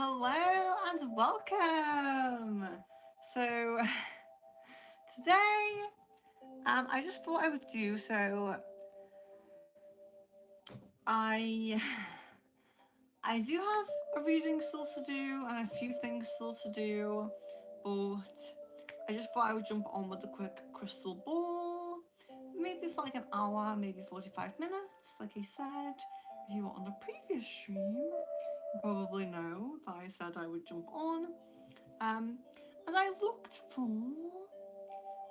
Hello and welcome. So today, I just thought I would do so. I I do have a reading still to do and a few things still to do, but I just thought I would jump on with a quick crystal ball, maybe for like an hour, maybe 45 minutes. Like I said, if you were on the previous stream, you probably know that I said I would jump on. Um, and I looked for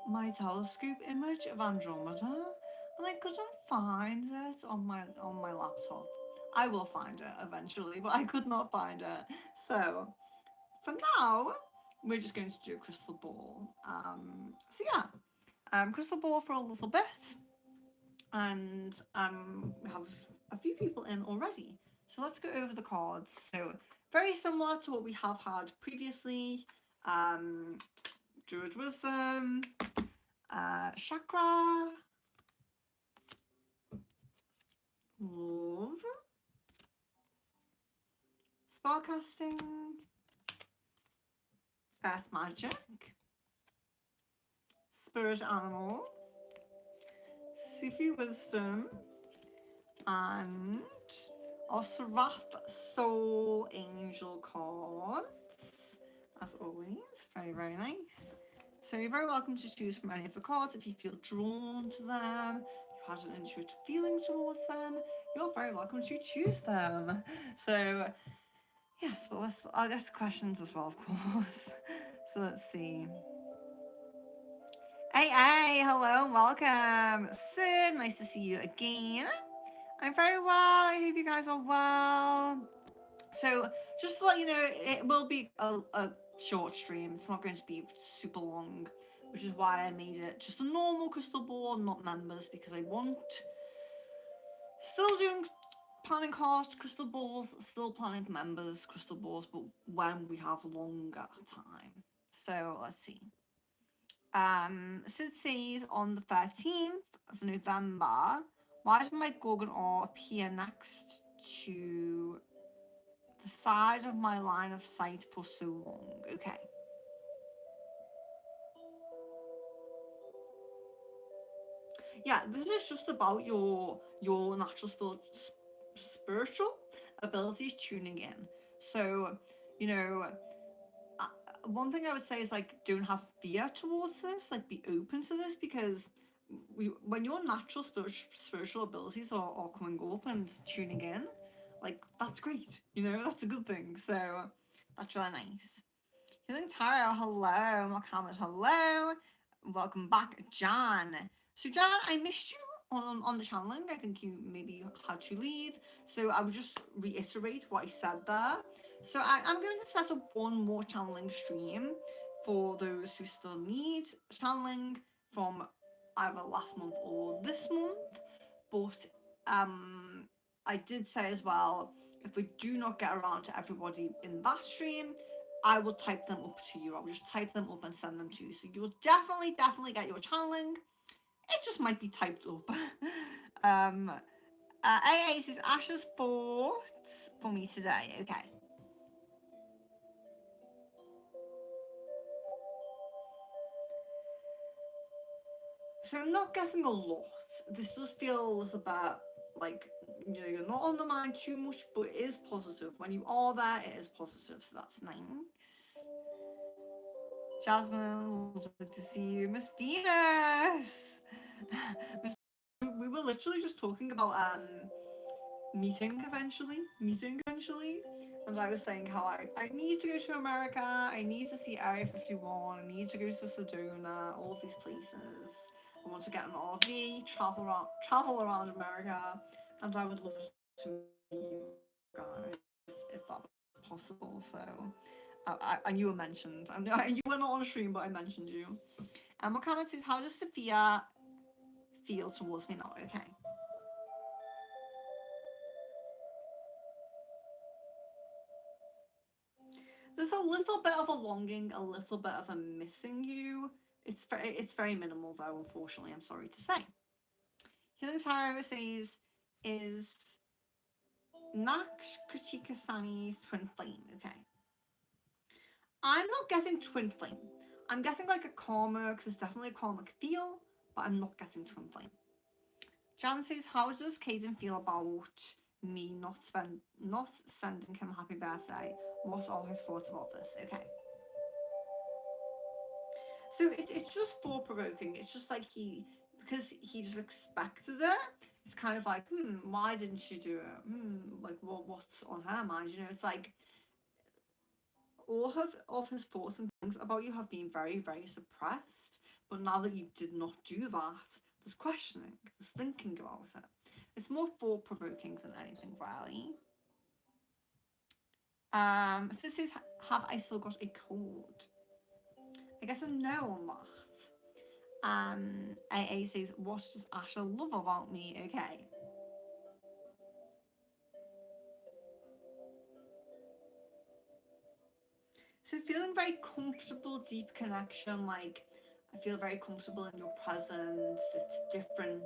my telescope image of Andromeda, and I couldn't find it on my laptop. I will find it eventually, but I could not find it. So for now, we're just going to do a crystal ball. So yeah, crystal ball for a little bit, and we have a few people in already. So let's go over the cards. So very similar to what we have had previously. Um, Druid Wisdom, Chakra, Love, Spellcasting, Earth Magic, Spirit Animal, Sufi Wisdom, and our Seraph Soul Angel cards. As always, very, very nice. So you're very welcome to choose from any of the cards if you feel drawn to them, if you had an intuitive feeling towards them, you're very welcome to choose them. So yes, but I'll guess questions as well, of course. So let's see. Hey, hello, welcome. Sid, nice to see you again. I'm very well. I hope you guys are well. So, just to let you know, it will be a short stream. It's not going to be super long, which is why I made it just a normal crystal ball, not members, because I want still doing planning cards, crystal balls, still planning members, crystal balls, but when we have longer time. So let's see. Sid says on the 13th of November, why does my Gorgon ore appear next to the side of my line of sight for so long? Okay. Yeah, this is just about your natural spiritual abilities tuning in. So, you know, uh, one thing I would say is like don't have fear towards this, like be open to this because when your natural spiritual abilities are coming up and tuning in, like that's great, that's a good thing. So that's really nice. Healing Taro, hello. Mohammed, hello. Welcome back, Jan. So, Jan, I missed you on the channeling. I think you maybe had to leave. So, I would just reiterate what I said there. So, I'm going to set up one more channeling stream for those who still need channeling from either last month or this month. But I did say as well, if we do not get around to everybody in that stream, I will type them up to you. I will just type them up and send them to you. So you will definitely get your channeling. It just might be typed up. um, AA says Ashes fought for me today. Okay. So I'm not getting a lot. This does feel a little bit like you're not on the mind too much, but it is positive. When you are there, it is positive. So that's nice. Jasmine, lovely to see you. Miss Venus! Miss, we were literally just talking about meeting eventually. And I was saying how I need to go to America, I need to see Area 51, I need to go to Sedona, all of these places. I want to get an RV, travel around America, and I would love to meet you guys if that was possible. So and you were mentioned. You were not on stream, but I mentioned you. And what comment says, how does Sophia feel towards me now? Okay. There's a little bit of a longing, a little bit of a missing you. It's very minimal though, unfortunately, I'm sorry to say. Healing Tarot says, is Naksh Kritika Sani's twin flame. Okay. I'm not getting twin flame. I'm getting like a karmic, there's definitely a karmic feel, but I'm not getting twin flame. Jan says, how does Caden feel about me not sending him happy birthday? What are his thoughts about this? Okay. So it's just thought provoking. It's just like because he just expected it. It's kind of like, why didn't she do it? Like what's on her mind? You know, it's like all of his thoughts and things about you have been very, very suppressed. But now that you did not do that, there's questioning, there's thinking about it. It's more thought provoking than anything, really. Sisters, have I still got a cold? I guess a no on that. AA says, what does Asha love about me? Okay. So feeling very comfortable, deep connection, like I feel very comfortable in your presence. It's different,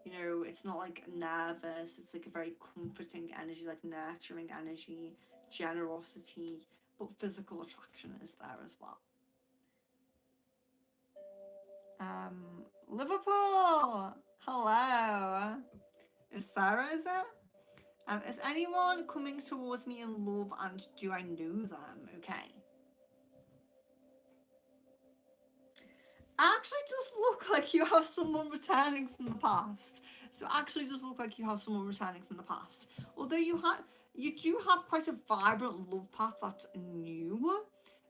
you know, it's not like nervous, it's like a very comforting energy, like nurturing energy, generosity, but physical attraction is there as well. Liverpool! Hello! Is Sarah, is it? Is anyone coming towards me in love and do I know them? Okay. Actually does look like you have someone returning from the past. So actually does look like you have someone returning from the past. Although you do have quite a vibrant love path that's new.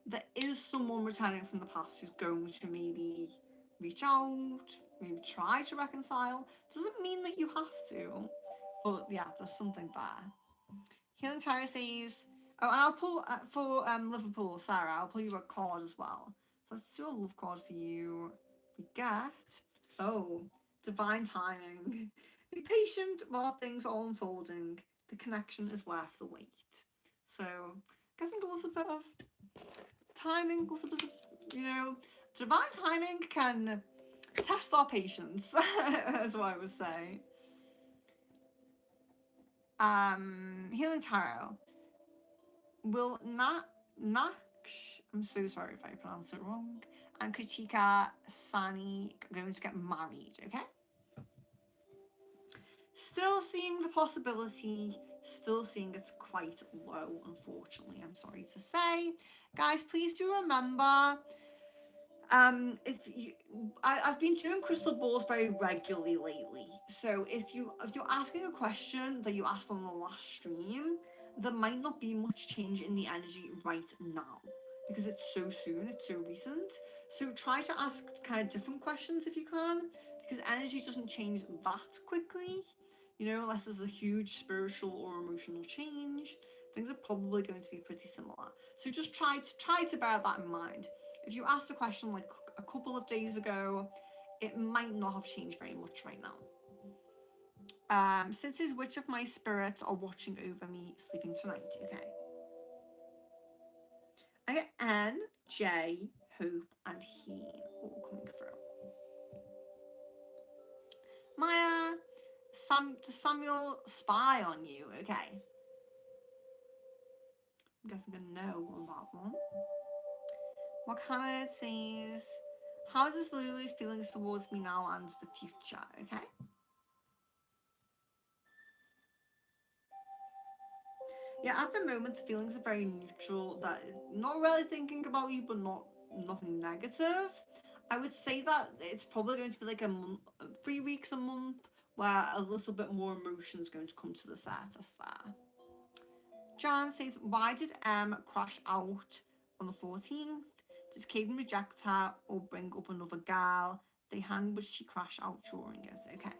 There is someone returning from the past who's going to maybe reach out, maybe try to reconcile. Doesn't mean that you have to, but yeah, there's something there. Healing Tarot says, oh, and I'll pull for Liverpool, Sarah. I'll pull you a card as well. So let's do a love card for you. We get, oh, divine timing. Be patient while things are unfolding. The connection is worth the wait. So, getting a little bit of timing, a little bit of, you know, divine timing can test our patience, as what I would say. Healing Tarot. Will Naksh, I'm so sorry if I pronounce it wrong, and Katika Sani going to get married, okay? Still seeing the possibility, still seeing it's quite low, unfortunately, I'm sorry to say. Guys, please do remember, if you, I've been doing crystal balls very regularly lately. So if you're asking a question that you asked on the last stream, there might not be much change in the energy right now because it's so soon, it's so recent. So try to ask kind of different questions if you can, because energy doesn't change that quickly. You know, unless there's a huge spiritual or emotional change, things are probably going to be pretty similar. So just try to bear that in mind. If you asked a question like a couple of days ago, it might not have changed very much right now. Since which of my spirits are watching over me sleeping tonight? Okay. I get N, J, Hope, and He all coming through. Maya, does Samuel spy on you? Okay. I'm guessing a no on that one. Wakana says, how does Lulu's feelings towards me now and the future? Okay. Yeah, at the moment, the feelings are very neutral. That not really thinking about you, but nothing negative. I would say that it's probably going to be like a month, 3 weeks, a month, where a little bit more emotion is going to come to the surface there. Jan says, why did M crash out on the 14th? Did Caden reject her or bring up another girl? They hang, but she crashed out during it. Okay.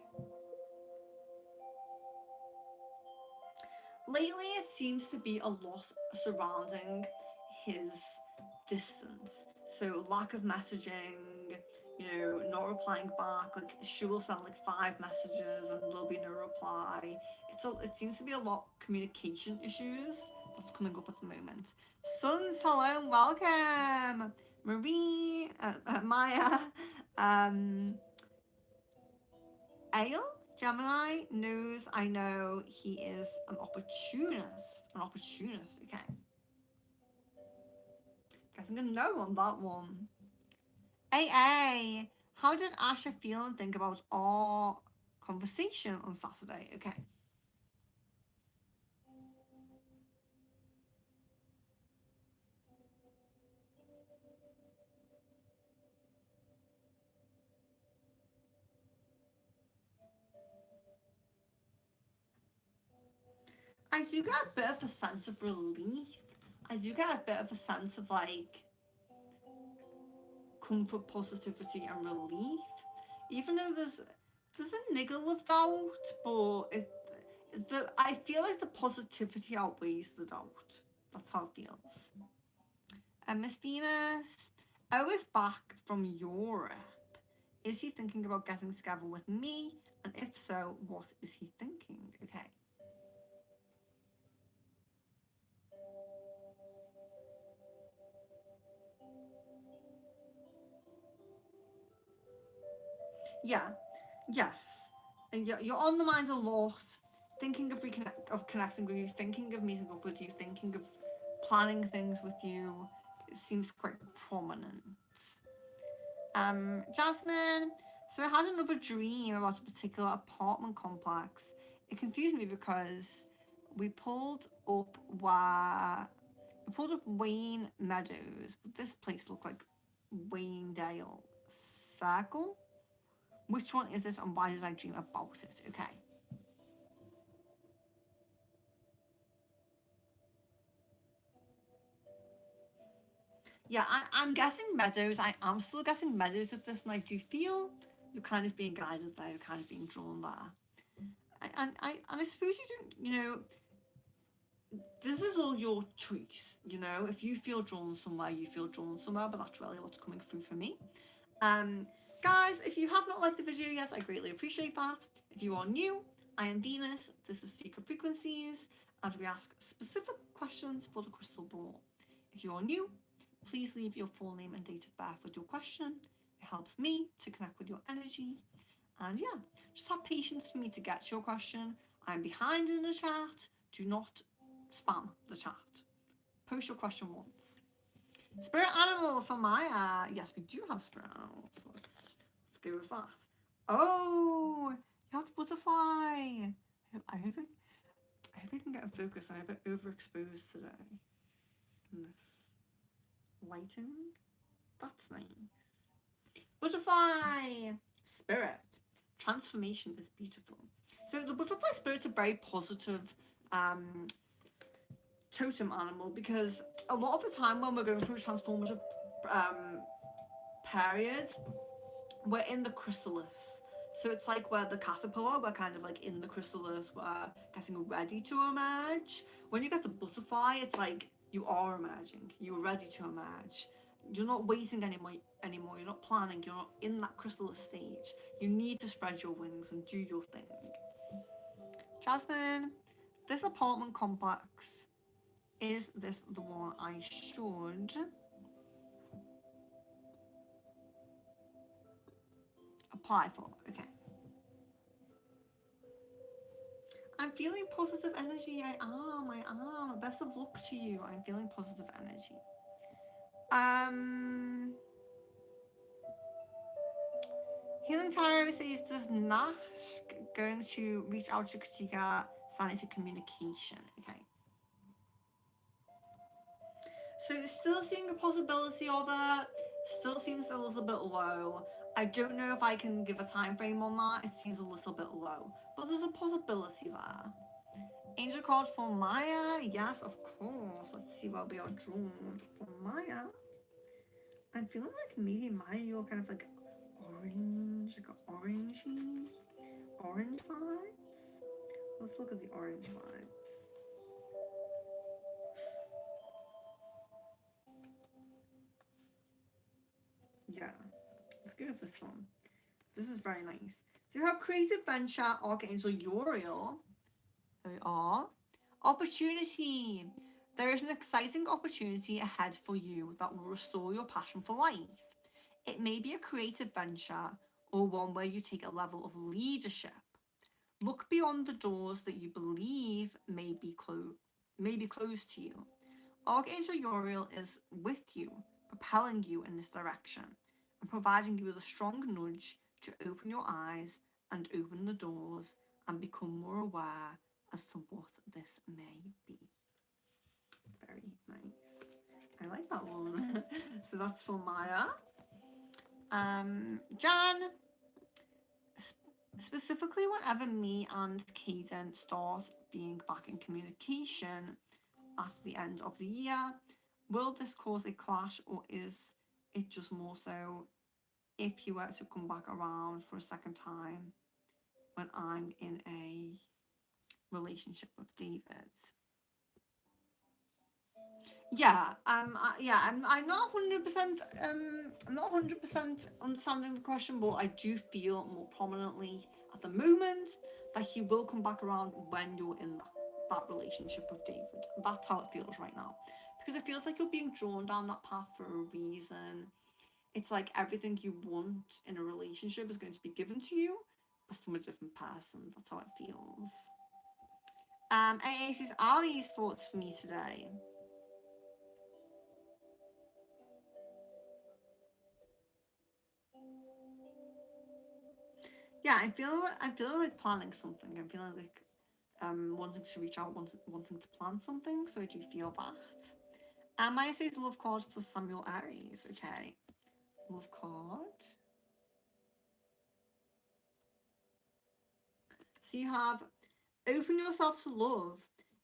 Lately, it seems to be a lot surrounding his distance. So lack of messaging, you know, not replying back. Like she will send like 5 messages and there'll be no reply. It seems to be a lot of communication issues that's coming up at the moment. Suns, hello and welcome. Marie, Maya, Ale, Gemini knows I know he is an opportunist. Okay. getting a no on that one. AA, how did Asha feel and think about our conversation on Saturday? Okay. I do get a bit of a sense of relief. I do get a bit of a sense of like comfort, positivity, and relief. Even though there's a niggle of doubt, but I feel like the positivity outweighs the doubt. That's how it feels. And Miss Venus, O is back from Europe. Is he thinking about getting together with me? And if so, what is he thinking? Okay. Yeah, yes. And you're on the mind a lot, thinking of connecting with you, thinking of meeting up with you, thinking of planning things with you. It seems quite prominent. Jasmine. So I had another dream about a particular apartment complex. It confused me because we pulled up where we pulled up Wayne Meadows, but this place looked like Waynedale Circle. Which one is this and why did I dream about it? Okay. Yeah, I'm guessing Meadows. I am still guessing Meadows with this, and I do feel you're kind of being guided there, you're kind of being drawn there. And I suppose you don't, this is all your choice, If you feel drawn somewhere, you feel drawn somewhere, but that's really what's coming through for me. Um, Guys, if you have not liked the video yet, I greatly appreciate that. If you are new, I am Venus, this is Secret Frequencies, and we ask specific questions for the crystal ball. If you are new, please leave your full name and date of birth with your question. It helps me to connect with your energy. And yeah, just have patience for me to get to your question. I'm behind in the chat. Do not spam the chat. Post your question once. Spirit animal for Maya. Yes, we do have spirit animals. Let's go with that. Oh, you have the butterfly. I hope I can get a focus. I'm a bit overexposed today in this lighting. That's nice. Butterfly spirit. Transformation is beautiful. So the butterfly spirit's a very positive um, totem animal because a lot of the time when we're going through transformative um, periods, we're in the chrysalis. So it's like we're the caterpillar, we're kind of like in the chrysalis, we're getting ready to emerge. When you get the butterfly, it's like you are emerging, you're ready to emerge. You're not waiting anymore, you're not planning, you're not in that chrysalis stage. You need to spread your wings and do your thing. Jasmine, this apartment complex, is this the one I should apply for? Okay. I'm feeling positive energy. I am. Best of luck to you. I'm feeling positive energy. Um, Healing Tarot says, does Nash going to reach out to Katika sign for communication? Okay. So still seeing a possibility of it. Still seems a little bit low. I don't know if I can give a time frame on that. It seems a little bit low, but there's a possibility there. Angel card for Maya. Yes, of course. Let's see what we are drawn for Maya. I'm feeling like maybe Maya, you're kind of like orange, like orangey, orange vibes. Let's look at the orange vibes. Yeah, let's go with this one. This is very nice. So you have Creative Venture, Archangel Uriel. There we are. Opportunity. There is an exciting opportunity ahead for you that will restore your passion for life. It may be a creative venture or one where you take a level of leadership. Look beyond the doors that you believe may be closed to you. Archangel Uriel is with you, propelling you in this direction and providing you with a strong nudge to open your eyes and open the doors and become more aware as to what this may be. Very nice. I like that one. So that's for Maya. Jan, specifically whenever me and Caden start being back in communication at the end of the year, will this cause a clash, or is it just more so if he were to come back around for a second time when I'm in a relationship with David? Yeah, I'm not 100%, I'm not 100% understanding the question, but I do feel more prominently at the moment that he will come back around when you're in that relationship with David. That's how it feels right now, because it feels like you're being drawn down that path for a reason. It's like everything you want in a relationship is going to be given to you, but from a different person. That's how it feels. AA says, are these thoughts for me today? Yeah, I feel like planning something. I'm feeling like wanting to reach out, wanting to plan something. So I do feel that. Maya says love card for Samuel Aries. Okay, love card. So you have open yourself to love.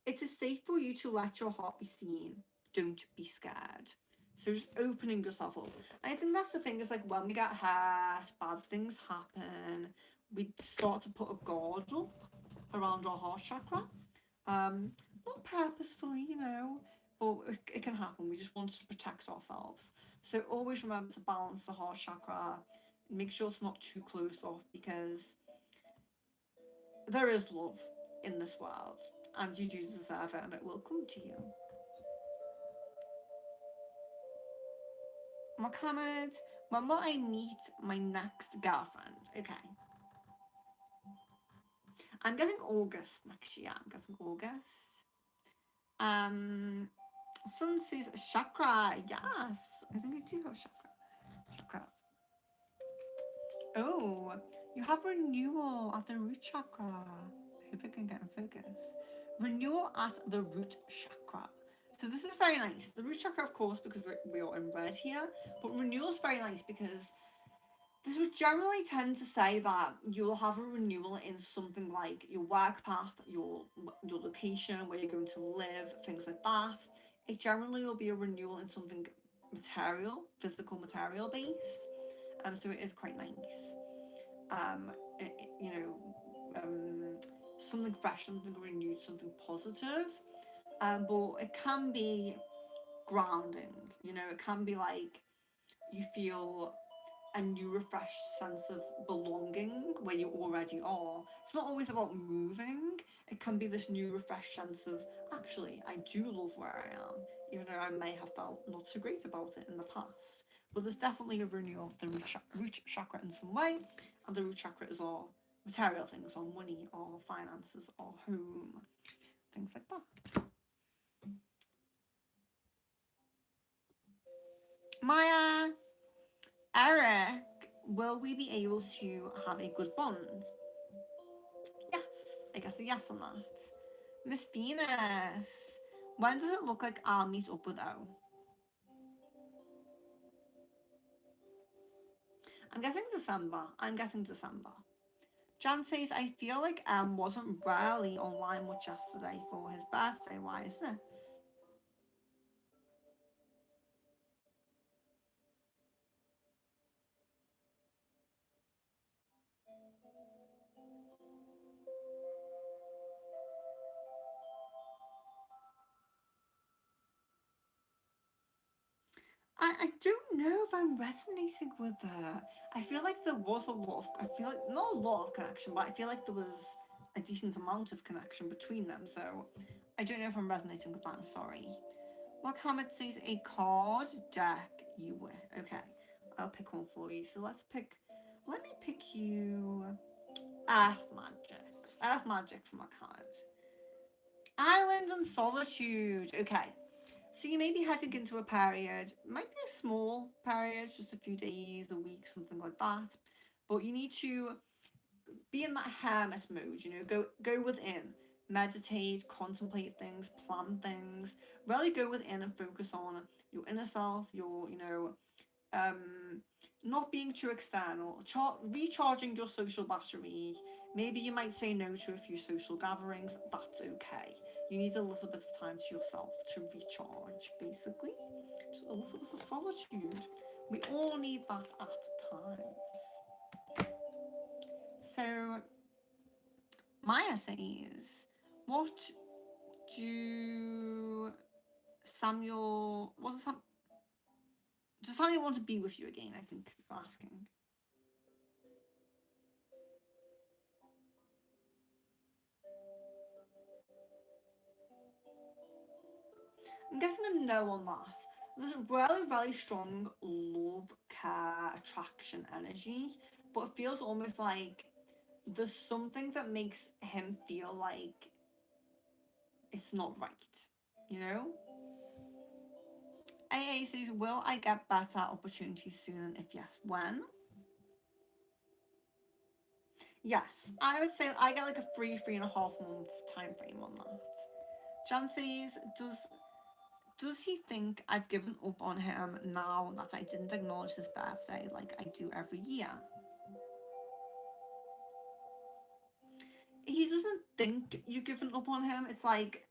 It is safe for you to let your heart be seen. Don't be scared. So just opening yourself up. And I think that's the thing, is like when we get hurt, bad things happen, we start to put a guard up around our heart chakra. Not purposefully, but it can happen. We just want to protect ourselves. So always remember to balance the heart chakra. Make sure it's not too closed off, because there is love in this world, and you do deserve it, and it will come to you. Mohammed, when will I meet my next girlfriend? Okay. I'm getting August next year. I'm getting August. Sun says chakra. Yes, I think I do have chakra. Oh, you have renewal at the root chakra. I hope I can get in focus. Renewal at the root chakra. So this is very nice. The root chakra, of course, because we are in red here, but renewal is very nice because this would generally tend to say that you'll have a renewal in something like your work path, your location, where you're going to live, things like that. It generally will be a renewal in something material, physical material based. So it is quite nice. It, you know, something fresh, something renewed, something positive. But it can be grounding. It can be like you feel a new refreshed sense of belonging where you already are. It's not always about moving. It can be this new refreshed sense of, actually, I do love where I am, even though I may have felt not so great about it in the past. But there's definitely a renewal of the root chakra in some way, and the root chakra is our material things, our money, our finances, our home, things like that. Maya, Eric, will we be able to have a good bond? Yes, I guess a yes on that. Miss Venus, when does it look like I'll meet up with O? I'm guessing December. Jan says, I feel like wasn't rarely online much yesterday for his birthday. Why is this? I don't know if I'm resonating with her. I feel like there was I feel like not a lot of connection, but I feel like there was a decent amount of connection between them. So I don't know if I'm resonating with that. I'm sorry. Mohammed says a card deck you win. Okay, I'll pick one for you. So let me pick you Earth Magic. Earth Magic for my card. Island and Solitude. Okay, So you may be heading into a period, might be a small period, just a few days, a week, something like that. But you need to be in that hermit mode, go within, meditate, contemplate things, plan things, really go within and focus on your inner self, your, um, not being too external, recharging your social battery. Maybe you might say no to a few social gatherings. That's okay. You need a little bit of time to yourself to recharge, basically. Just a little bit of solitude. We all need that at times. So, my essay is, what do Samuel, what does Samuel want to be with you again? I think you're asking. I'm guessing a no on that. There's a really, really strong love, care, attraction energy, but it feels almost like there's something that makes him feel like it's not right, you know? AA says, will I get better opportunities soon? And if yes, when? Yes, I would say I get like a 3.5 month time frame on that. Jan says, does he think I've given up on him now that I didn't acknowledge his birthday like I do every year? He doesn't think you've given up on him. It's like,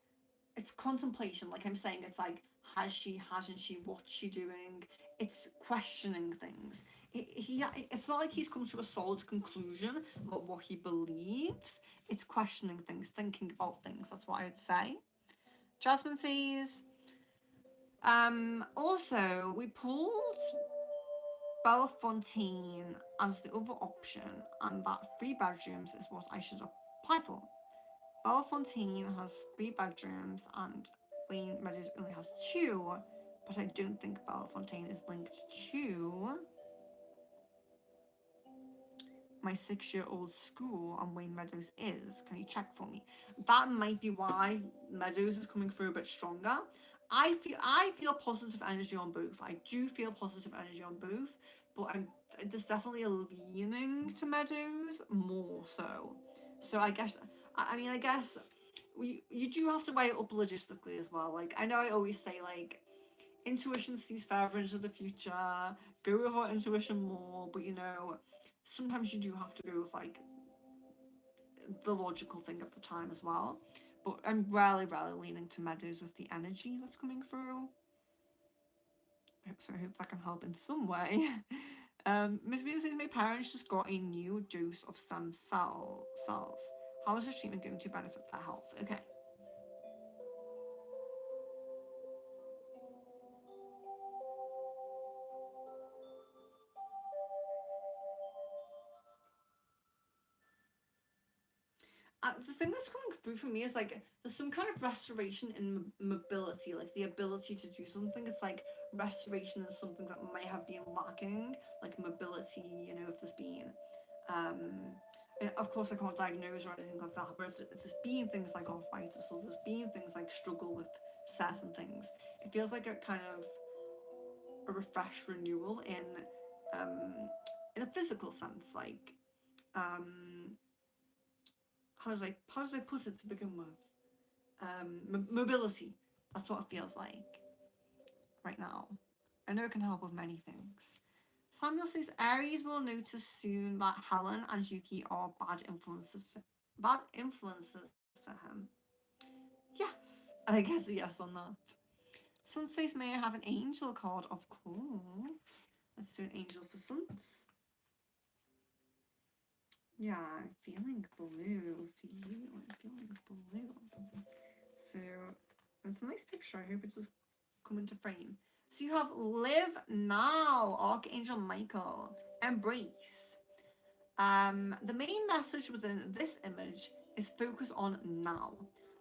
it's contemplation. Like I'm saying, it's like, has she, hasn't she, what's she doing? It's questioning things. It's not like he's come to a solid conclusion about what he believes. It's questioning things, thinking about things. That's what I would say. Jasmine says, also, we pulled Bellefontaine as the other option, and that 3 bedrooms is what I should apply for. Bellefontaine has 3 bedrooms, and Wayne Meadows only has 2, but I don't think Bellefontaine is linked to my 6-year-old school, and Wayne Meadows is. Can you check for me? That might be why Meadows is coming through a bit stronger. I feel positive energy on both. I do feel positive energy on both, but there's definitely a leaning to Meadows more so. So I guess you do have to weigh it up logistically as well. Like I know I always say like intuition sees further into the future, go with our intuition more, but sometimes you do have to go with like the logical thing at the time as well. But I'm really, really leaning to Meadows with the energy that's coming through. So I hope that can help in some way. Miss Venus says my parents just got a new dose of stem cells. How is this treatment going to benefit their health? Okay. The thing that's coming through for me is like there's some kind of restoration in mobility, like the ability to do something. It's like restoration is something that might have been lacking, like mobility. If there's been, of course, I can't diagnose or anything like that. But if there's been things like arthritis, or there's been things like struggle with certain things, it feels like a kind of a refresh um in a physical sense, like um how does I put it to begin with? Mobility. That's what it feels like right now. I know it can help with many things. Samuel says Aries will notice soon that Helen and Yuki are bad influences. Bad influences for him. Yes, I guess a yes on that. Sun says, may I have an angel card? Of course. Let's do an angel for Suns. Yeah, I'm feeling blue for you. I'm feeling blue. So it's a nice picture. I hope it does come into frame. So you have live now, Archangel Michael. Embrace. The main message within this image is focus on now.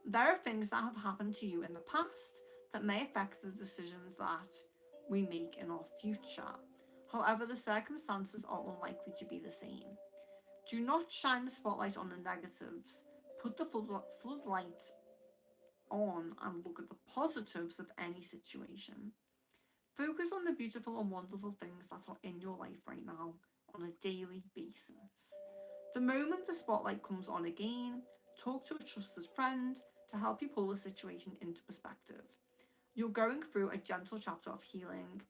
There are things that have happened to you in the past that may affect the decisions that we make in our future. However, the circumstances are unlikely to be the same. Do not shine the spotlight on the negatives. Put the floodlight on and look at the positives of any situation. Focus on the beautiful and wonderful things that are in your life right now on a daily basis. The moment the spotlight comes on again, talk to a trusted friend to help you pull the situation into perspective. You're going through a gentle chapter of healing.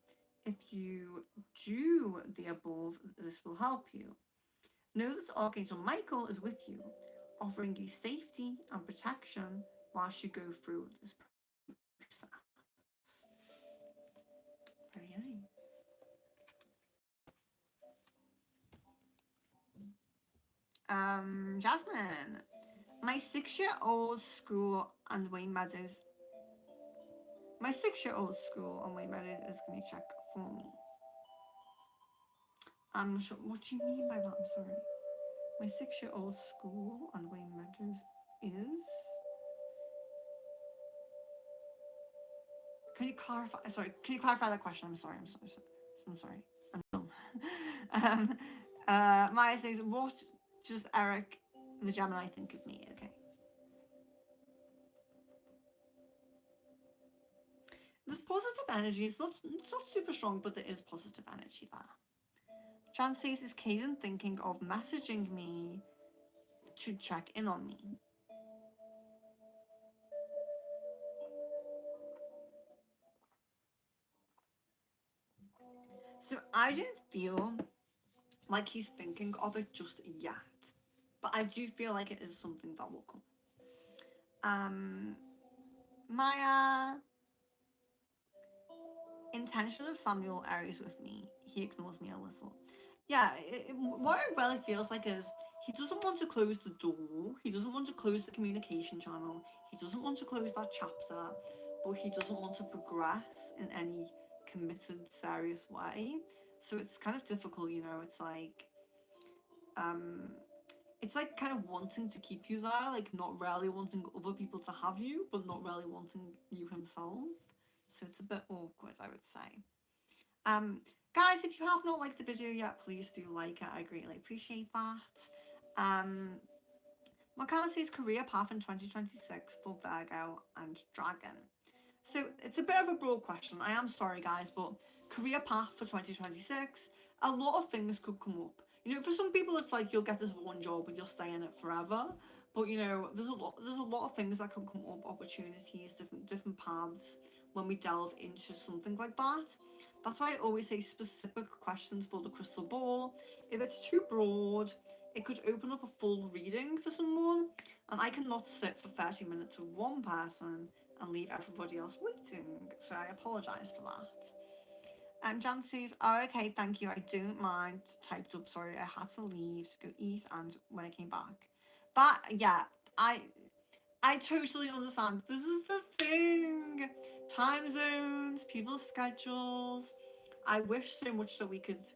If you do the above, this will help you. Know that Archangel Michael is with you, offering you safety and protection whilst you go through this process. Very nice. Jasmine. My 6-year-old school and Wayne Meadows. My 6-year-old school and Wayne Meadows is going to check for me. I'm not sure. What do you mean by that? I'm sorry. My 6-year-old school and Wayne Meadows is. Can you clarify? Sorry. Can you clarify that question? I'm sorry. I'm sorry. I'm dumb. Maya says, "What does Eric, the Gemini, think of me?" Okay. This positive energy is not. It's not super strong, but there is positive energy there. Jan says, "Is Kaden thinking of messaging me to check in on me?" So I don't feel like he's thinking of it just yet, but I do feel like it is something that will come. Maya, intention of Samuel Aries with me. He ignores me a little. Yeah, what it really feels like is he doesn't want to close the door. He doesn't want to close the communication channel. He doesn't want to close that chapter, but he doesn't want to progress in any committed, serious way. So it's kind of difficult, you know. It's like kind of wanting to keep you there, like not really wanting other people to have you, but not really wanting you himself. So it's a bit awkward, I would say. Guys, if you have not liked the video yet, please do like it. I greatly appreciate that. Makana says career path in 2026 for Virgo and Dragon. So it's a bit of a broad question. I am sorry, guys, but career path for 2026, a lot of things could come up. You know, for some people, it's like you'll get this one job and you'll stay in it forever. But you know, there's a lot of things that can come up, opportunities, different paths when we delve into something like that. That's why I always say specific questions for the crystal ball. If it's too broad, it could open up a full reading for someone, and I cannot sit for 30 minutes with one person and leave everybody else waiting. So I apologise for that. Jan says, "Oh, okay, thank you. I don't mind." Typed up, "Sorry, I had to leave to go eat, and when I came back." But yeah, I totally understand. This is the thing. Time zones, people's schedules. I wish so much that we could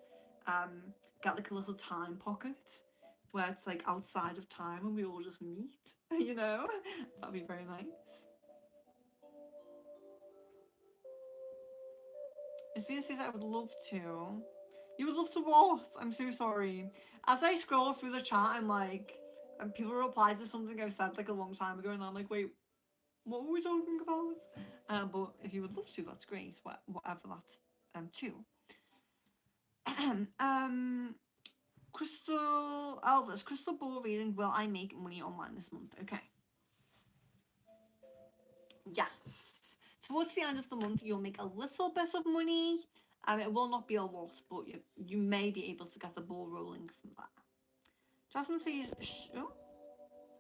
get like a little time pocket where it's like outside of time and we all just meet, you know? That'd be very nice. Christina says, "I would love to." You would love to what? I'm so sorry. As I scroll through the chat, I'm like, and people reply to something I've said like a long time ago, and I'm like, wait, what were we talking about? But if you would love to, that's great. Whatever that's too. Crystal Elvis, crystal ball reading. Will I make money online this month? Okay. Yes. Towards the end of the month, you'll make a little bit of money. It will not be a lot, but you may be able to get the ball rolling from that. Jasmine says, oh,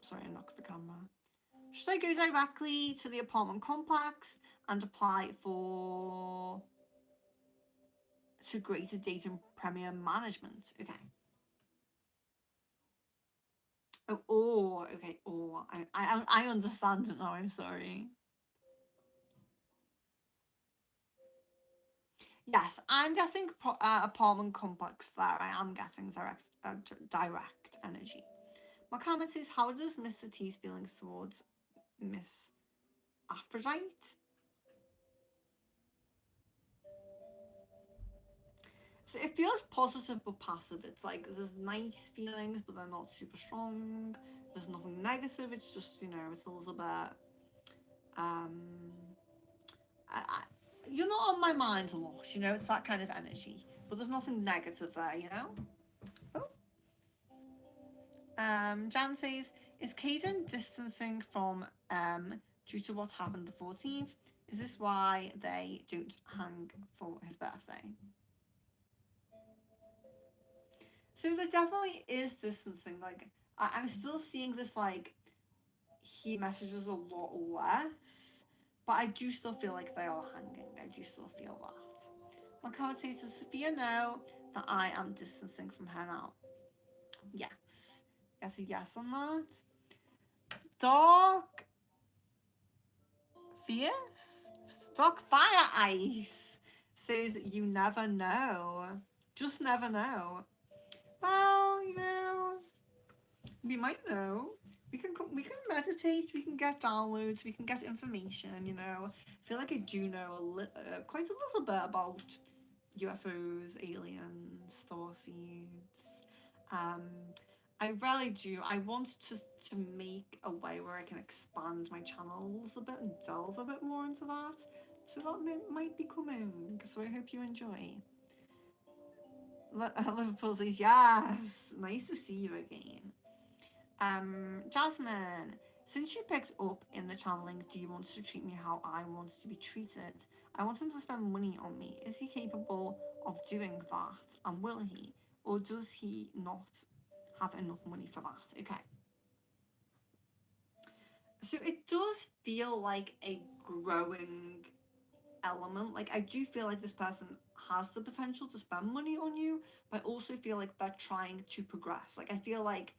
sorry, I knocked the camera. Should I go directly to the apartment complex and apply to greater data Premier Management? Okay. Okay. I understand it now. I'm sorry. Yes, I'm guessing apartment complex there. I am guessing direct energy. My comment says, "How does Mr. T's feelings towards Miss Aphrodite?" So it feels positive but passive. It's like there's nice feelings, but they're not super strong. There's nothing negative. It's just, you know, it's a little bit um, you're not on my mind a lot, you know, it's that kind of energy. But there's nothing negative there, you know? Oh. Jan says, is Caden distancing from due to what happened the 14th? Is this why they don't hang for his birthday? So there definitely is distancing. Like, I'm still seeing this, like, he messages a lot less, but I do still feel like they are hanging. I do still feel that. My card says, does Sophia know that I am distancing from her now? Yes. Yes, a yes on that. Dark Fierce? Dark Fire Ice says, you never know. Just never know. Well, you know, we might know. We can meditate. We can get downloads. We can get information. You know, I feel like I do know quite a little bit about UFOs, aliens, starseeds. Um, I really do. I want to make a way where I can expand my channel a little bit and delve a bit more into that. So that might be coming. So I hope you enjoy. Liverpool says yes. Nice to see you again. Jasmine, since you picked up in the channeling, do you want to treat me how I want to be treated? I want him to spend money on me. Is he capable of doing that? And will he? Or does he not have enough money for that? Okay. So it does feel like a growing element. Like, I do feel like this person has the potential to spend money on you, but I also feel like they're trying to progress. Like, I feel like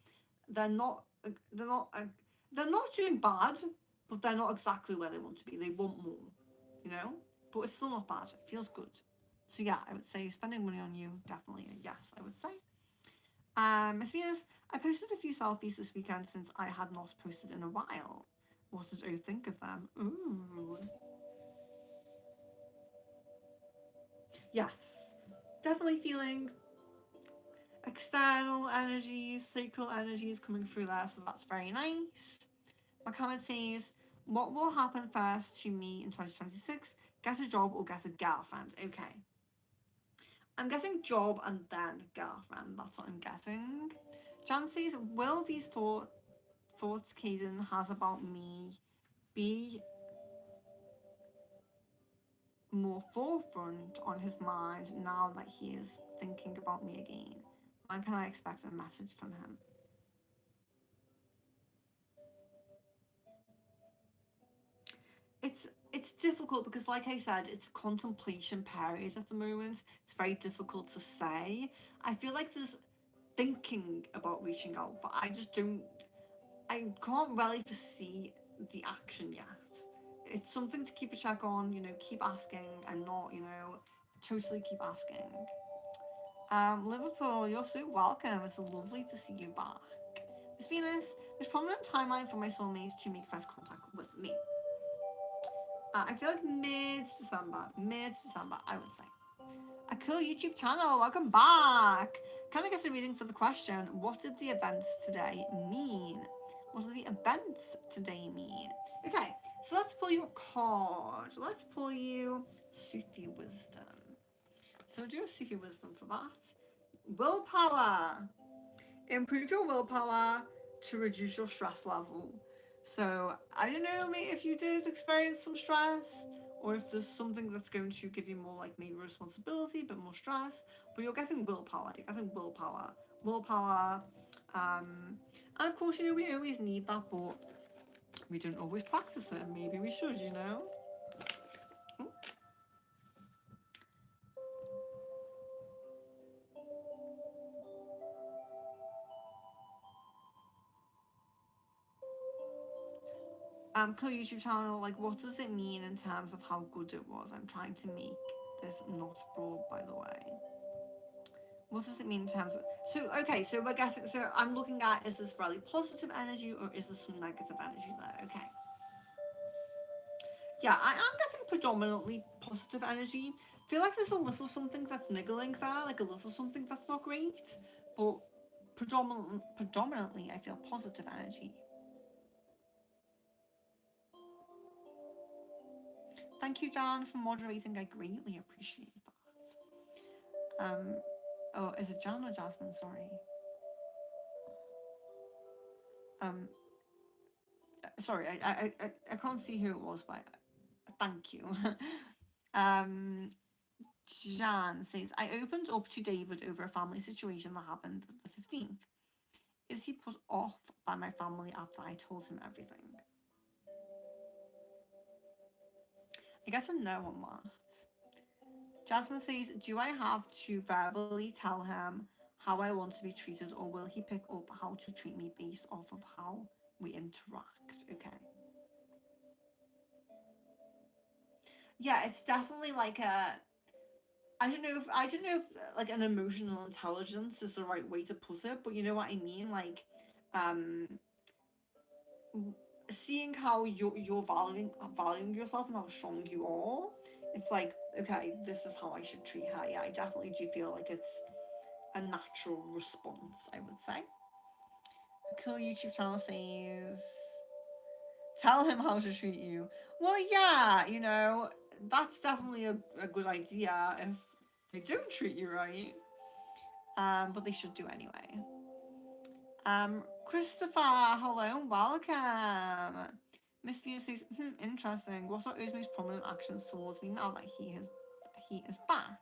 they're not they're not they're not doing bad, but they're not exactly where they want to be. They want more, you know, but it's still not bad. It feels good. So yeah, I would say spending money on you, definitely a yes, I would say. Miss Venus, I posted a few selfies this weekend since I had not posted in a while. What did O think of them? Ooh. Yes, definitely feeling external energies, sacral energies coming through there, so that's very nice. My comment says, what will happen first to me in 2026? Get a job or get a girlfriend? Okay. I'm getting job and then girlfriend, that's what I'm getting. Jan says, will these thoughts Caden has about me be more forefront on his mind now that he is thinking about me again? When can I expect a message from him? It's difficult because, like I said, it's a contemplation period at the moment. It's very difficult to say. I feel like there's thinking about reaching out, but I can't really foresee the action yet. It's something to keep a check on, you know, keep asking. I'm not, you know, totally keep asking. Liverpool, you're so welcome. It's lovely to see you back. Miss Venus, there's prominent timeline for my soulmates to make first contact with me. I feel like mid-December, I would say. A cool YouTube channel, welcome back. Kind of get a reading for the question, what did the events today mean? What do the events today mean? Okay, so let's pull you a card. Let's pull you Sufi Wisdom. So we'll do a Sufi Wisdom for that. Willpower. Improve your willpower to reduce your stress level. So I don't know, maybe if you did experience some stress, or if there's something that's going to give you more, like, maybe responsibility but more stress, but you're getting willpower. And of course, you know, we always need that, but we don't always practice it. Maybe we should, you know. Cool YouTube channel, like, what does it mean in terms of how good it was? I'm trying to make this not broad, by the way. What does it mean in terms of... So, okay, so we're guessing... So I'm looking at, is this really positive energy or is there some negative energy there? Okay. Yeah, I am getting predominantly positive energy. I feel like there's a little something that's niggling there, like a little something that's not great. But predominantly I feel positive energy. Thank you, Jan, for moderating. I greatly appreciate that. Oh, is it Jan or Jasmine? Sorry. Um, sorry, I can't see who it was, but thank you. um, Jan says, I opened up to David over a family situation that happened the 15th. Is he put off by my family after I told him everything? I get a no on that. Jasmine says, do I have to verbally tell him how I want to be treated, or will he pick up how to treat me based off of how we interact? Okay. Yeah, it's definitely like a, I don't know if like an emotional intelligence is the right way to put it, but you know what I mean? Like, um seeing how you're valuing yourself and how strong you are, it's like, okay, this is how I should treat her. Yeah, I definitely do feel like it's a natural response, I would say. Cool YouTube channel says, tell him how to treat you. Well, yeah, that's definitely a good idea if they don't treat you right. But they should do anyway. Christopher, hello, welcome. Miss Via says, interesting. What are O's most prominent actions towards me now that he is back?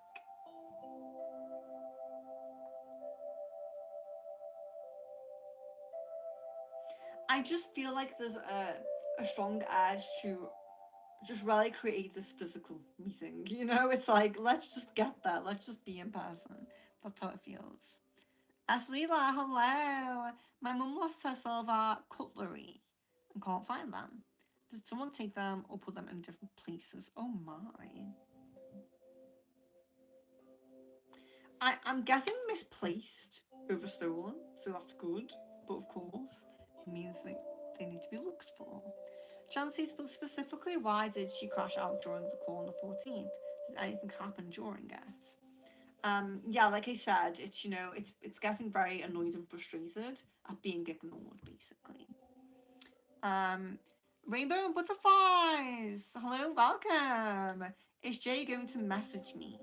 I just feel like there's a strong urge to just really create this physical meeting. It's like, let's just get there. Let's just be in person. That's how it feels. Aslila, hello. My mum lost her silver cutlery and can't find them. Did someone take them or put them in different places? Oh my. I'm guessing misplaced over stolen, so that's good. But of course, it means that they need to be looked for. Chelsea, specifically, why did she crash out during the call on the 14th? Did anything happen during it? Yeah, like I said, it's getting very annoyed and frustrated at being ignored, basically. Rainbow and butterflies, hello, welcome. Is Jay going to message me?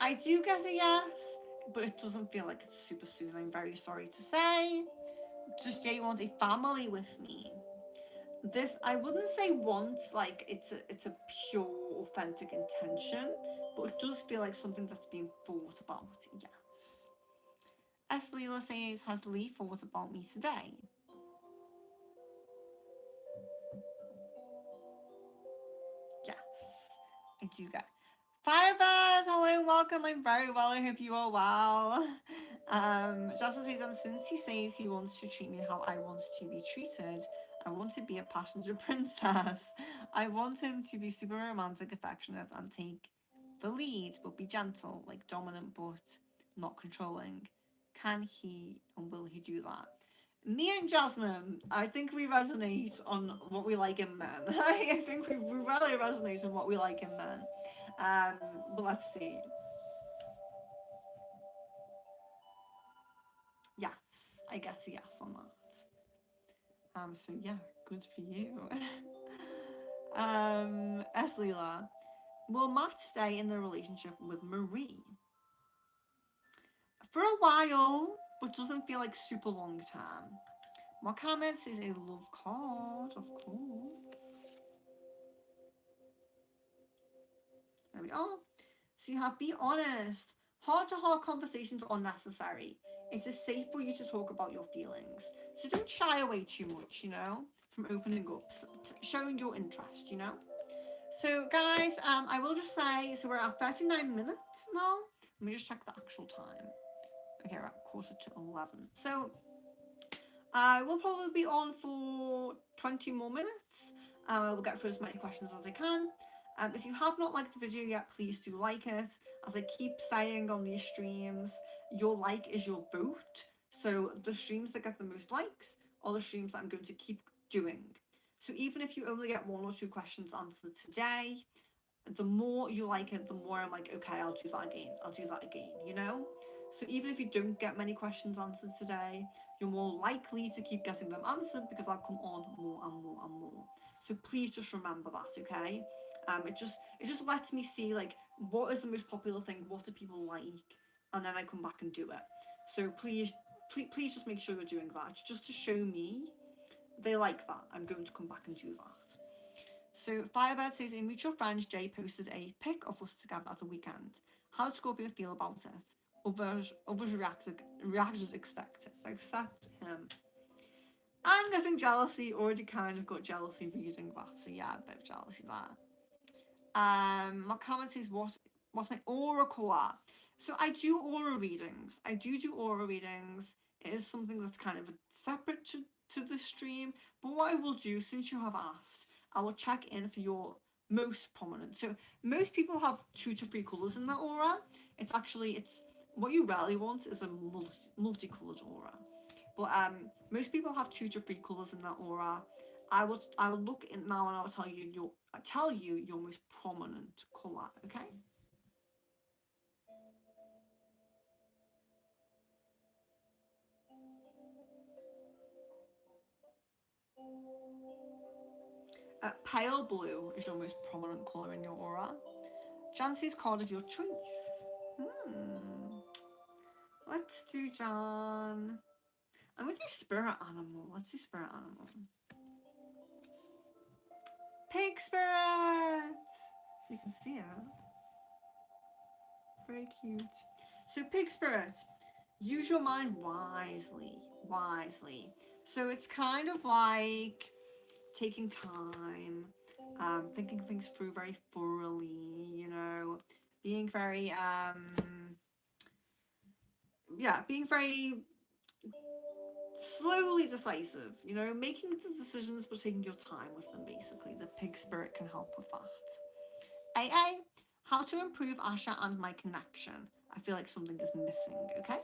I do guess a yes, but it doesn't feel like it's super soon. I'm very sorry to say. Does Jay want a family with me? This, I wouldn't say wants, like it's a pure authentic intention, but it does feel like something that's being thought about. Yes. S. Leela says, has Lee thought about me today? Yes, I do get. Firebird, hello, welcome. I'm very well. I hope you are well. Justin says, and since he says he wants to treat me how I want to be treated, I want to be a passenger princess. I want him to be super romantic, affectionate, and take the lead, but be gentle, like dominant, but not controlling. Can he and will he do that? Me and Jasmine, I think we resonate on what we like in men. I think we really resonate on what we like in men. But let's see. Yes, I guess a yes on that. So yeah, good for you. S. Leela, will Matt stay in the relationship with Marie? For a while, but doesn't feel like super long term. More comments is a love card, of course. There we are. So you have, be honest. Heart-to-heart conversations are necessary. It is safe for you to talk about your feelings. So don't shy away too much, from opening up, showing your interest, So guys, I will just say, so we're at 39 minutes now. Let me just check the actual time. Okay, we're at 11:45. So I will probably be on for 20 more minutes. I will get through as many questions as I can. If you have not liked the video yet, please do like it. As I keep saying on these streams, your like is your vote. So the streams that get the most likes are the streams that I'm going to keep doing. So even if you only get 1 or 2 questions answered today, the more you like it, the more I'm like, okay, I'll do that again, So even if you don't get many questions answered today, you're more likely to keep getting them answered because I'll come on more and more and more. So please just remember that, okay? It just lets me see like what is the most popular thing, what do people like, and then I come back and do it. So please just make sure you're doing that, just to show me they like that. I'm going to come back and do that. So Firebird says, a mutual friend Jay posted a pic of us together at the weekend. How did Scorpio feel about it? Others reacted except him. I'm guessing jealousy, already kind of got jealousy reading that, so yeah, a bit of jealousy there. My comment says, what's my aura color? So I do aura readings. I do aura readings. It is something that's kind of separate to the stream. But what I will do, since you have asked, I will check in for your most prominent. So most people have 2 to 3 colors in that aura. It's what you really want is a multicolored aura. But most people have 2 to 3 colors in that aura. I will look in now and I'll tell you your most prominent color, okay? Pale blue is your most prominent color in your aura. Jancy's card of your choice. Let's do Jan. I'm gonna do spirit animal. Let's do spirit animal. Pig spirit. You can see it. Very cute. So pig spirit. Use your mind wisely. So it's kind of like taking time, thinking things through very thoroughly, being very, being very slowly decisive, making the decisions but taking your time with them, basically. The pig spirit can help with that. AA, how to improve Asha and my connection. I feel like something is missing, okay?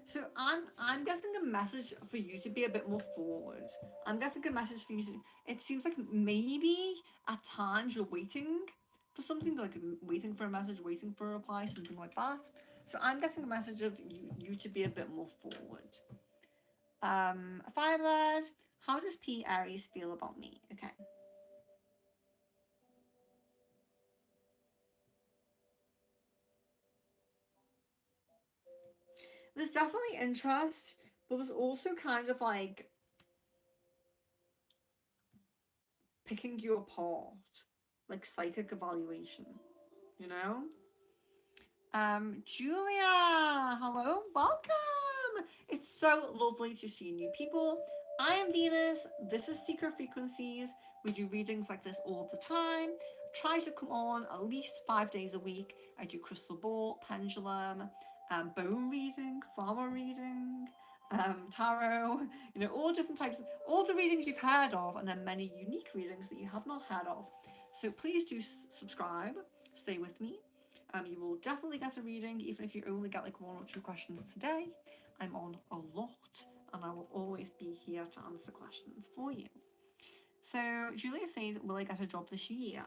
So I'm getting a message for you to be a bit more forward. I'm getting a message for you to. It seems like maybe at times you're waiting for something, like waiting for a message, waiting for a reply, something like that. So I'm getting a message of you to be a bit more forward. Firebird, how does P Aries feel about me? Okay. There's definitely interest, but there's also kind of like picking you apart, like psychic evaluation, you know? Julia, hello, welcome. It's so lovely to see new people. I am Venus. This is Secret Frequencies. We do readings like this all the time. Try to come on at least 5 days a week. I do crystal ball, pendulum, bone reading, flower reading, tarot, all different types, all the readings you've heard of, and then many unique readings that you have not heard of. So please do subscribe, stay with me. You will definitely get a reading, even if you only get like 1 or 2 questions today. I'm on a lot, and I will always be here to answer questions for you. So Julia says, will I get a job this year?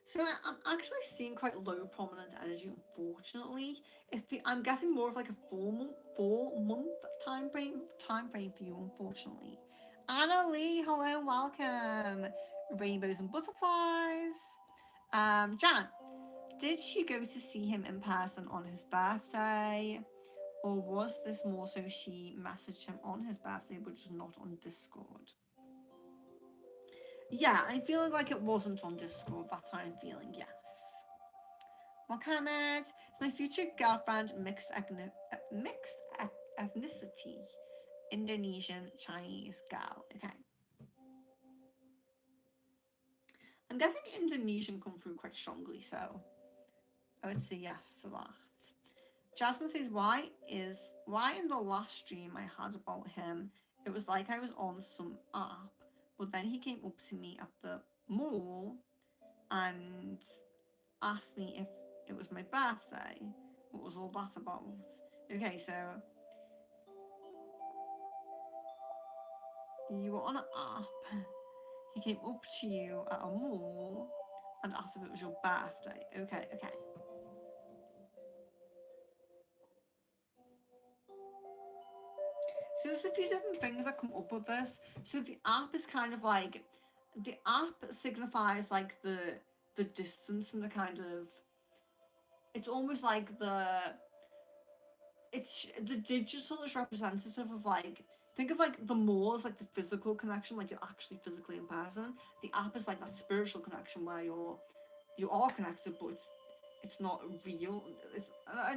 So I'm actually seeing quite low prominent energy, unfortunately. I'm getting more of like a 4-month time frame for you, unfortunately. Anna Lee, hello, welcome. Rainbows and butterflies. Jan, did she go to see him in person on his birthday? Or was this more so she messaged him on his birthday but just not on Discord? Yeah, I'm feeling like it wasn't on Discord. That's how I'm feeling, yes. Mohammed, it's my future girlfriend, mixed ethnicity. Indonesian, Chinese girl. Okay. I'm guessing Indonesian come through quite strongly, so I would say yes to that. Jasmine says, why in the last stream I had about him, it was like I was on some app, but then he came up to me at the mall and asked me if it was my birthday. What was all that about? Okay, so you were on an app. He came up to you at a mall and asked if it was your birthday. Okay, okay. So there's a few different things that come up with this. So the app is kind of like, the app signifies like the distance and the kind of, it's almost like it's the digital is representative of like, think of like the mall as like the physical connection, like you're actually physically in person. The app is like that spiritual connection where you are connected, but it's not real.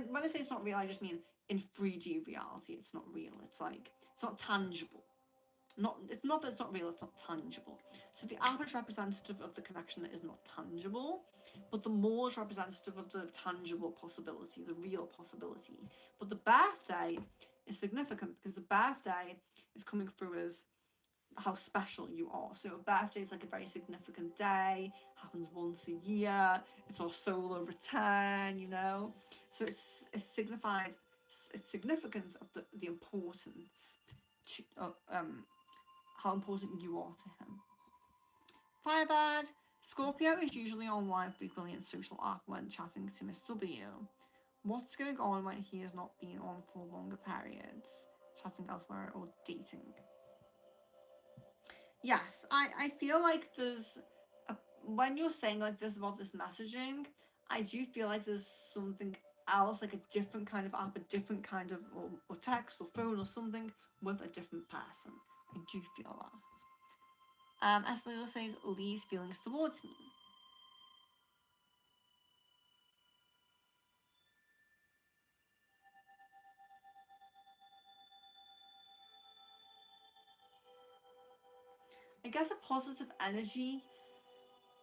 When I say it's not real, I just mean in 3D reality, it's not real. It's like, it's not tangible. It's not that it's not real, it's not tangible. So the app is representative of the connection that is not tangible, but the more is representative of the tangible possibility, the real possibility. But the birthday is significant because the birthday is coming through as how special you are. So a birthday is like a very significant day, happens once a year, it's our solar return, you know. So it's signified, it's significant of the importance to how important you are to him. Firebird. Scorpio is usually online frequently in social app when chatting to Miss W. What's going on when he has not been on for longer periods? Chatting elsewhere or dating? Yes, I feel like when you're saying like this about this messaging, I do feel like there's something else, like a different kind of app, a different kind of, or text or phone or something with a different person. I do feel that. As Lilo says, Lee's feelings towards me. I guess a positive energy.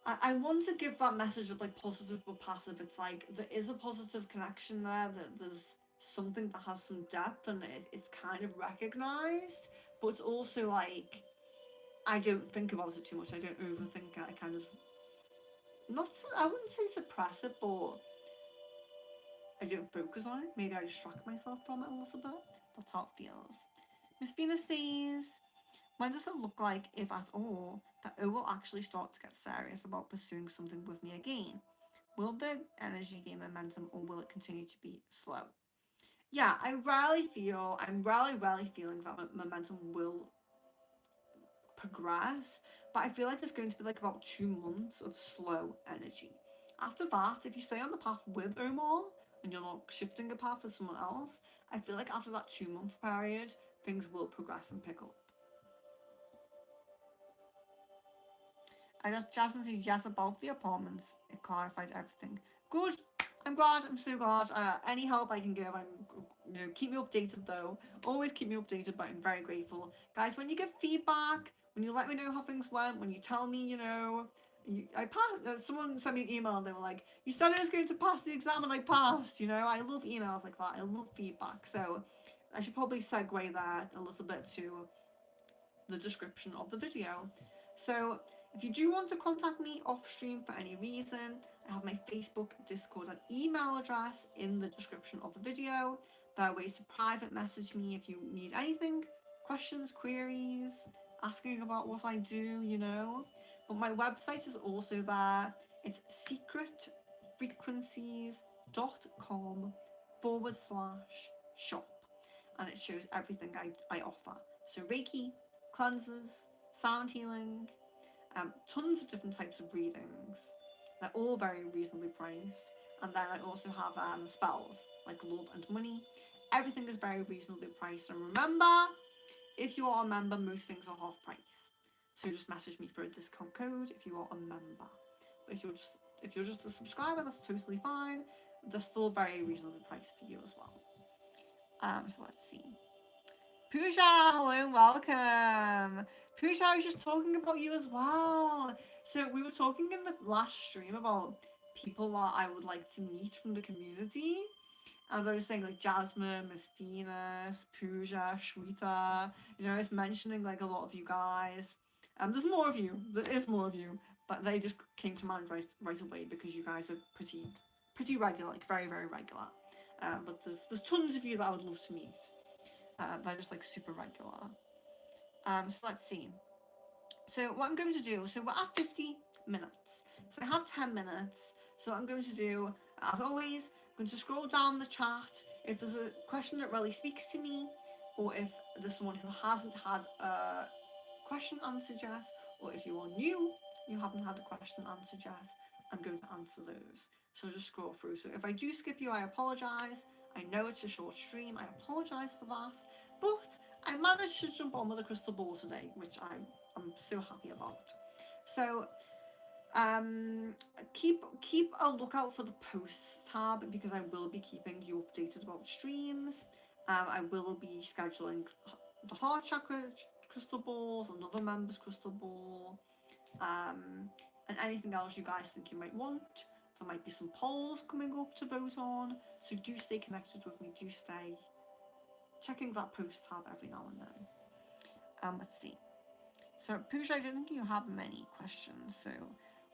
I want to give that message of like positive but passive. It's like there is a positive connection there, that there's something that has some depth and it's kind of recognized, but it's also like I don't think about it too much. I don't overthink it. I kind of, not, I wouldn't say suppress it, but I don't focus on it. Maybe I distract myself from it a little bit. That's how it feels. Miss Venus says, when does it look like, if at all, that O will actually start to get serious about pursuing something with me again? Will the energy gain momentum or will it continue to be slow? Yeah, I'm rarely feeling that momentum will progress, but I feel like there's going to be like about 2 months of slow energy. After that, if you stay on the path with Omar and you're not shifting a path with someone else, I feel like after that 2 month period, things will progress and pick up. I guess Jasmine says yes about the apartments. It clarified everything. Good. I'm glad. I'm so glad. Any help I can give, keep me updated though. Always keep me updated, but I'm very grateful, guys. When you give feedback, when you let me know how things went, when you tell me, I passed. Someone sent me an email and they were like, "You said I was going to pass the exam and I passed." I love emails like that. I love feedback. So I should probably segue that a little bit to the description of the video. So if you do want to contact me off stream for any reason, I have my Facebook, Discord, and email address in the description of the video. There are ways to private message me if you need anything, questions, queries, asking about what I do. But my website is also there. It's secretfrequencies.com/shop. And it shows everything I offer. So Reiki, cleanses, sound healing, tons of different types of readings. They're all very reasonably priced. And then I also have spells like love and money. Everything is very reasonably priced. And remember, if you are a member, most things are half price. So just message me for a discount code if you are a member. But if you're just a subscriber, that's totally fine. They're still very reasonably priced for you as well. So let's see. Pooja, hello and welcome. Pooja, I was just talking about you as well. So we were talking in the last stream about people that I would like to meet from the community. And I was saying like Jasmine, Miss Venus, Pooja, Shweta. I was mentioning like a lot of you guys. There's more of you. There is more of you, but they just came to mind right away because you guys are pretty regular, like very very regular. But there's tons of you that I would love to meet. They're just like super regular. So let's see. So what I'm going to do, so we're at 50 minutes. So I have 10 minutes. So what I'm going to do, as always, I'm going to scroll down the chat. If there's a question that really speaks to me, or if there's someone who hasn't had a question answered yet, or if you are new, you haven't had a question answered yet, I'm going to answer those. So just scroll through. So if I do skip you, I apologise. I know it's a short stream. I apologise for that. But I managed to jump on with a crystal ball today, which I'm so happy about. So keep a lookout for the posts tab, because I will be keeping you updated about streams. I will be scheduling the heart chakra crystal balls, another member's crystal ball, and anything else you guys think you might want. There might be some polls coming up to vote on, so do stay connected with me. Do stay checking that post tab every now and then. Let's see. So Pooja, I don't think you have many questions. So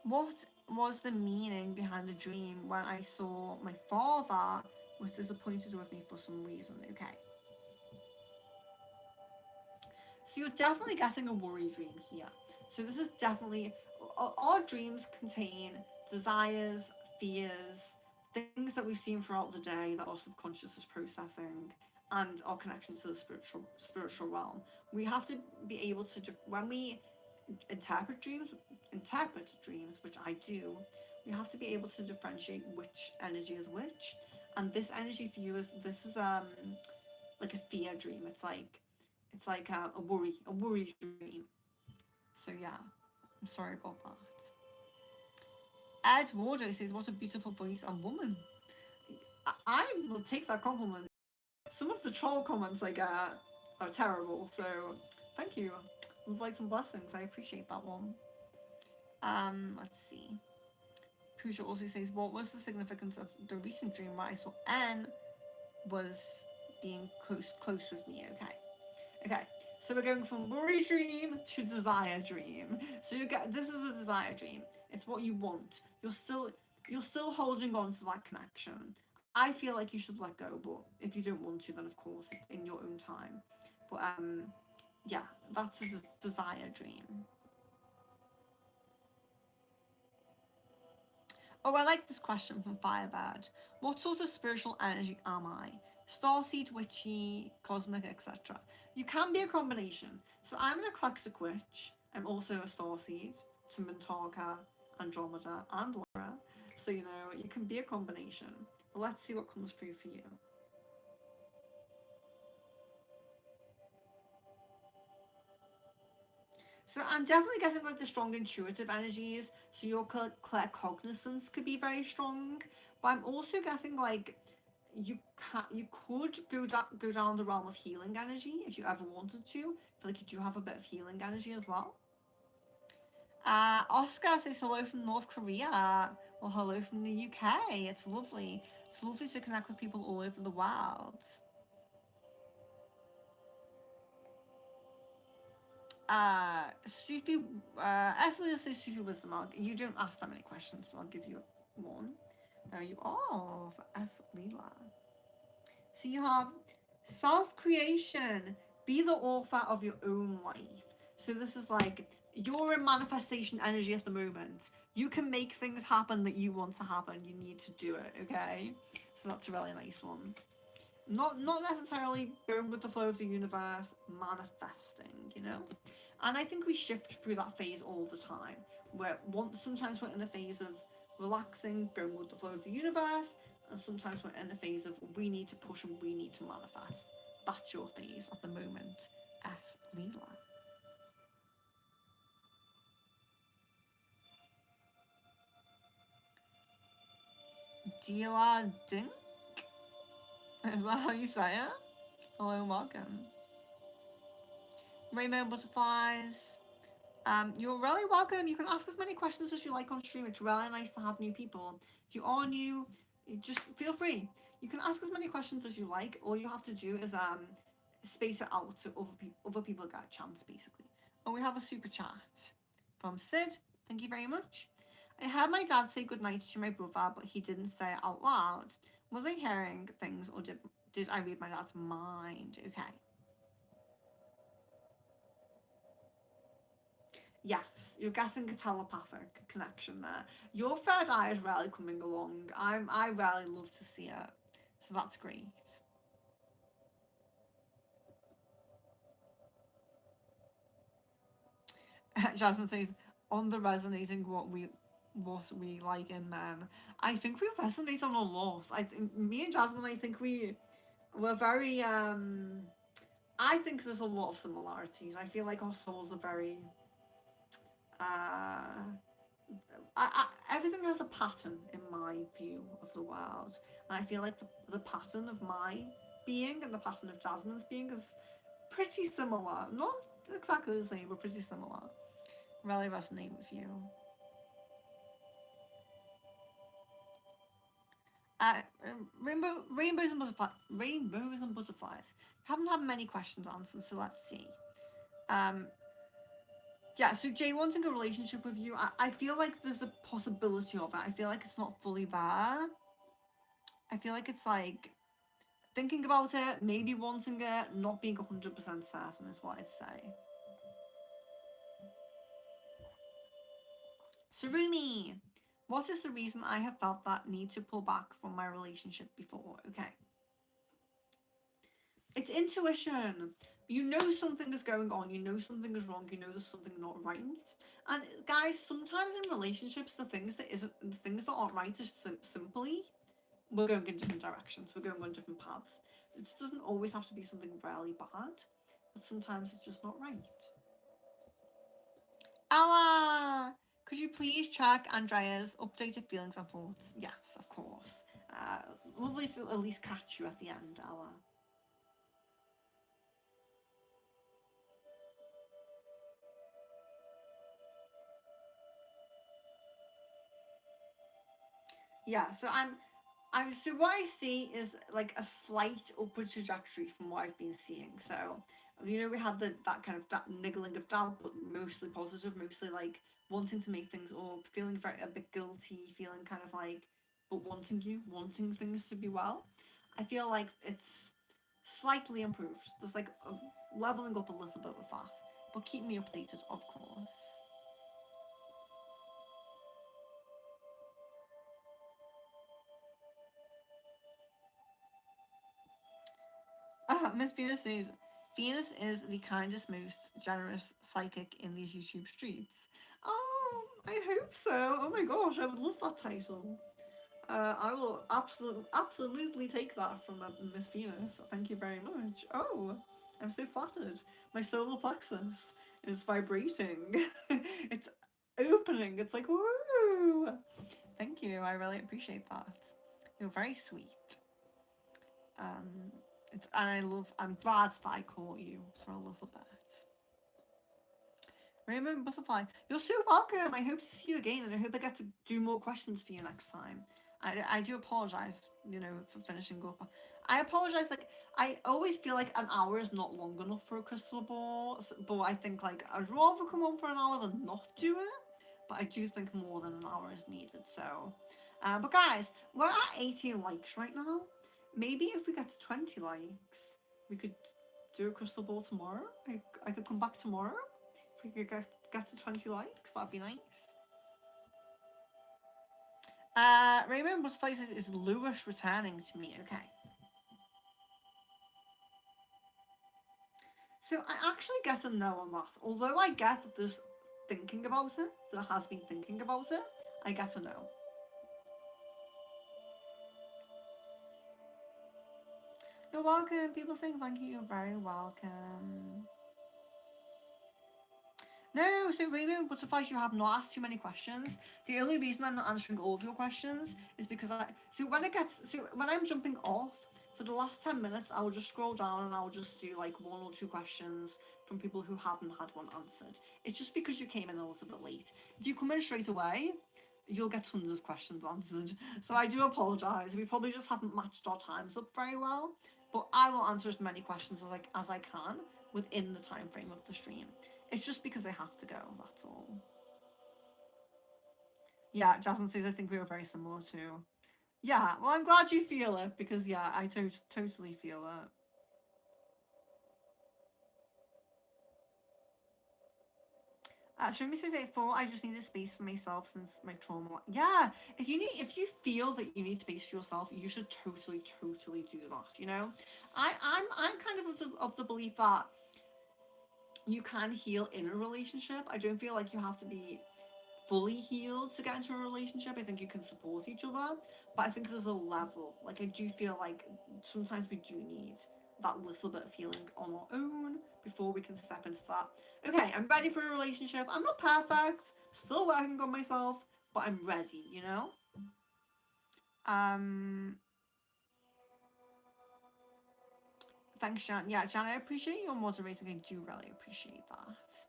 what was the meaning behind the dream when I saw my father was disappointed with me for some reason? Okay. So you're definitely getting a worry dream here. So this is definitely, our dreams contain desires, fears, things that we've seen throughout the day that our subconscious is processing, and our connection to the spiritual realm. We have to be able to, when we interpret dreams, which I do, we have to be able to differentiate which energy is which. And this energy for you is, this is like a fear dream. It's like a worry dream. So yeah, I'm sorry about that. Ed Wardo says, "What a beautiful voice and woman." I will take that compliment. Some of the troll comments I get are terrible, so thank you. Light and blessings. I appreciate that one. Let's see. Pooja also says, "What was the significance of the recent dream where I saw N was being close with me?" Okay, so we're going from worry dream to desire dream. So you get, this is a desire dream. It's what you want. You're still holding on to that connection. I feel like you should let go, but if you don't want to, then of course in your own time. But yeah, that's a desire dream. Oh, I like this question from Firebird. What sort of spiritual energy am I? Starseed, witchy, cosmic, etc. You can be a combination. So I'm an eclectic witch. I'm also a starseed to Mintarka, Andromeda, and Laura. So, you know, you can be a combination. But let's see what comes through for you. So I'm definitely getting like the strong intuitive energies. So your claircognizance could be very strong. But I'm also getting like you could go down the realm of healing energy if you ever wanted to. I feel like you do have a bit of healing energy as well. Oscar says hello from North Korea. Well, hello from the UK. It's lovely. It's lovely to connect with people all over the world. Sufi, Esli says Sufi Wisdom. You don't ask that many questions, so I'll give you one. There you are for S. Leela. So you have self-creation. Be the author of your own life. So this is like, you're in manifestation energy at the moment. You can make things happen that you want to happen. You need to do it, okay? So that's a really nice one. Not necessarily going with the flow of the universe, manifesting, you know? And I think we shift through that phase all the time, where sometimes we're in a phase of relaxing, going with the flow of the universe, and sometimes we're in a phase of we need to push and we need to manifest. That's your phase at the moment, S. Leela. Dila Dink? Is that how you say it? Hello and welcome. Rainbow butterflies. You're really welcome. You can ask as many questions as you like on stream. It's really nice to have new people. If you are new, just feel free. You can ask as many questions as you like. All you have to do is space it out so other people get a chance, basically. And we have a super chat from Sid. Thank you very much. I heard my dad say goodnight to my brother, but he didn't say it out loud. Was I hearing things, or did I read my dad's mind? Okay. Yes, you're getting a telepathic connection there. Your third eye is really coming along. I really love to see it. So that's great. Jasmine says, on the resonating what we like in men. I think we resonate on a lot. I think me and Jasmine, I think we're very I think there's a lot of similarities. I feel like our souls are very uh everything has a pattern in my view of the world. And I feel like the pattern of my being and the pattern of Jasmine's being is pretty similar. Not exactly the same, but pretty similar. Really resonate with you. Rainbows and butterflies. Haven't had many questions answered, so let's see. Um, yeah, so Jay wanting a relationship with you, I feel like there's a possibility of it. I feel like it's not fully there. I feel like it's like thinking about it, maybe wanting it, not being 100% certain is what I'd say. Sarumi, what is the reason I have felt that need to pull back from my relationship before? Okay. It's intuition. You know something is going on, you know something is wrong, you know there's something not right. And guys, sometimes in relationships, the things that aren't right is simply we're going in different directions, we're going on different paths. It doesn't always have to be something really bad, but sometimes it's just not right. Ella, could you please check Andrea's updated feelings and thoughts? Yes, of course. Lovely to at least catch you at the end, Ella. Yeah, so what I see is like a slight upward trajectory from what I've been seeing. So, we had that kind of niggling of doubt, but mostly positive, mostly like wanting to make things up, feeling a bit guilty, feeling kind of like, but wanting things to be well. I feel like it's slightly improved. There's like leveling up a little bit with that, but keep me updated, of course. Miss Venus says, Venus is the kindest, most generous psychic in these YouTube streets. Oh, I hope so. Oh my gosh, I would love that title. I will absolutely take that from Miss Venus. Thank you very much. Oh, I'm so flattered. My solar plexus is vibrating. It's opening. It's like, woo! Thank you. I really appreciate that. You're very sweet. Um, I'm glad that I caught you for a little bit. Rainbow and Butterfly, you're so welcome. I hope to see you again, and I hope I get to do more questions for you next time. I do apologize, for finishing up. I apologize. Like, I always feel like an hour is not long enough for a crystal ball, but I think like I'd rather come on for an hour than not do it. But I do think more than an hour is needed. So, but guys, we're at 18 likes right now. Maybe if we get to 20 likes, we could do a crystal ball tomorrow. I could come back tomorrow. If we could get to 20 likes, that'd be nice. Rainbow Butterfly says, is Lewis returning to me? Okay. So I actually get a no on that. Although I get that there's thinking about it, there has been thinking about it, I get a no. You're welcome. People saying thank you. You're very welcome. No, so Rainbow Butterflies, you have not asked too many questions. The only reason I'm not answering all of your questions is because when I'm jumping off, for the last 10 minutes, I will just scroll down and I will just do like one or two questions from people who haven't had one answered. It's just because you came in a little bit late. If you come in straight away, you'll get tons of questions answered. So I do apologise. We probably just haven't matched our times up very well, but I will answer as many questions as I can within the time frame of the stream. It's just because I have to go, that's all. Yeah, Jasmine says I think we were very similar too. Yeah, well, I'm glad you feel it because, yeah, I totally feel it. Shumi says 84. I just needed space for myself since my trauma. Yeah, if you feel that you need space for yourself, you should totally do that. You know, I'm kind of the belief that you can heal in a relationship. I don't feel like you have to be fully healed to get into a relationship. I think you can support each other, but I think there's a level. Like I do feel like sometimes we do need that little bit of healing on our own before we can step into that. Okay, I'm ready for a relationship. I'm not perfect, still working on myself, but I'm ready, you know? Um Thanks, Jan. Yeah, Jan, I appreciate your moderating. I do really appreciate that.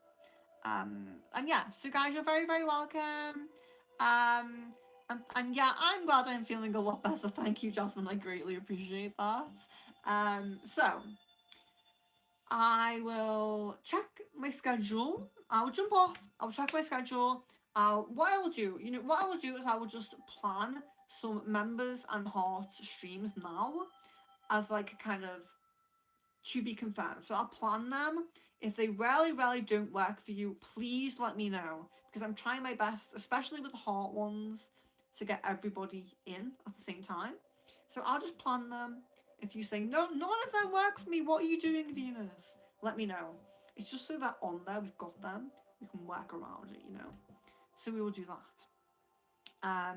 And yeah, so guys, you're very, very welcome. And yeah, I'm glad I'm feeling a lot better. Thank you, Jasmine. I greatly appreciate that. So I will check my schedule. I'll jump off. I'll check my schedule. What I will do, what I will do is I will just plan some members and heart streams now as like a kind of to be confirmed. So I'll plan them. If they really don't work for you, please let me know because I'm trying my best, especially with the heart ones, to get everybody in at the same time. So I'll just plan them. If you say no, none of them work for me, what are you doing, Venus? Let me know. It's just so that on there we've got them, we can work around it, you know. So we will do that.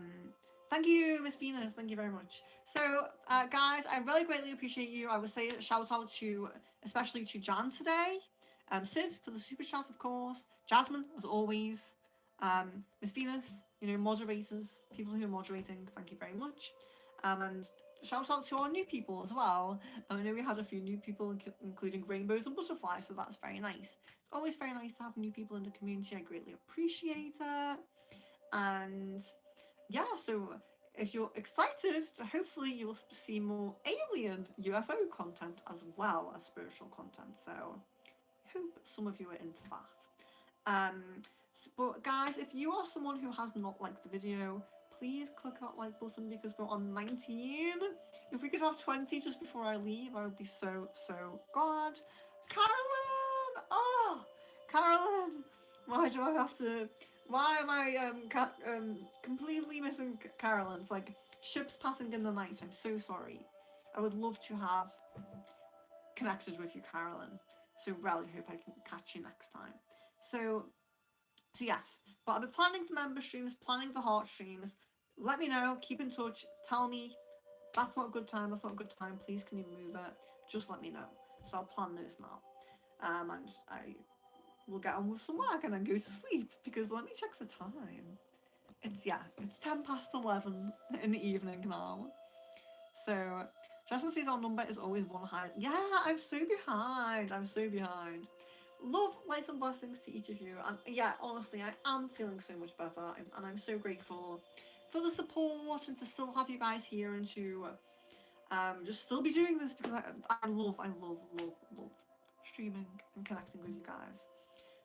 Thank you, Miss Venus. Thank you very much. So, guys, I really greatly appreciate you. I would say a shout out to, especially to Jan today, Sid for the super chat, of course, Jasmine as always, Miss Venus, moderators, people who are moderating. Thank you very much, and shout out to our new people as well. I know we had a few new people, including rainbows and butterflies, so that's very nice. It's always very nice to have new people in the community. I greatly appreciate it, and yeah, so if you're excited, hopefully you'll see more alien UFO content as well as spiritual content. So I hope some of you are into that. But guys, if you are someone who has not liked the video, please click that like button because we're on 19. If we could have 20 just before I leave, I would be so glad. Carolyn! Oh, Carolyn! Why do I have to? Why am I completely missing Carolyn? It's like ships passing in the night. I'm so sorry. I would love to have connected with you, Carolyn. So really hope I can catch you next time. So yes, but I'll be planning the member streams, planning the heart streams. Let me know. Keep in touch. Tell me that's not a good time. That's not a good time. Please, can you move it? Just let me know. So I'll plan those now. And I will get on with some work and then go to sleep because let me check the time. It's 11 in the evening now. So Jasmine says our number is always one high. Yeah, I'm so behind. Love, light and blessings to each of you. And yeah, honestly, I am feeling so much better, and I'm so grateful for the support and to still have you guys here and to just still be doing this because I love streaming and connecting with you guys.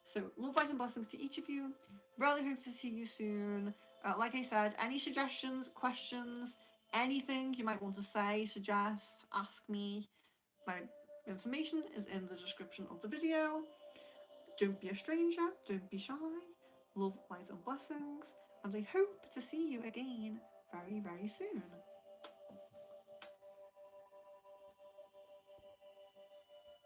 So love, light and blessings to each of you. Really hope to see you soon. Like I said, any suggestions, questions, anything you might want to say, suggest, ask me. My information is in the description of the video. Don't be a stranger, don't be shy. Love, light and blessings, and I hope to see you again very, very soon.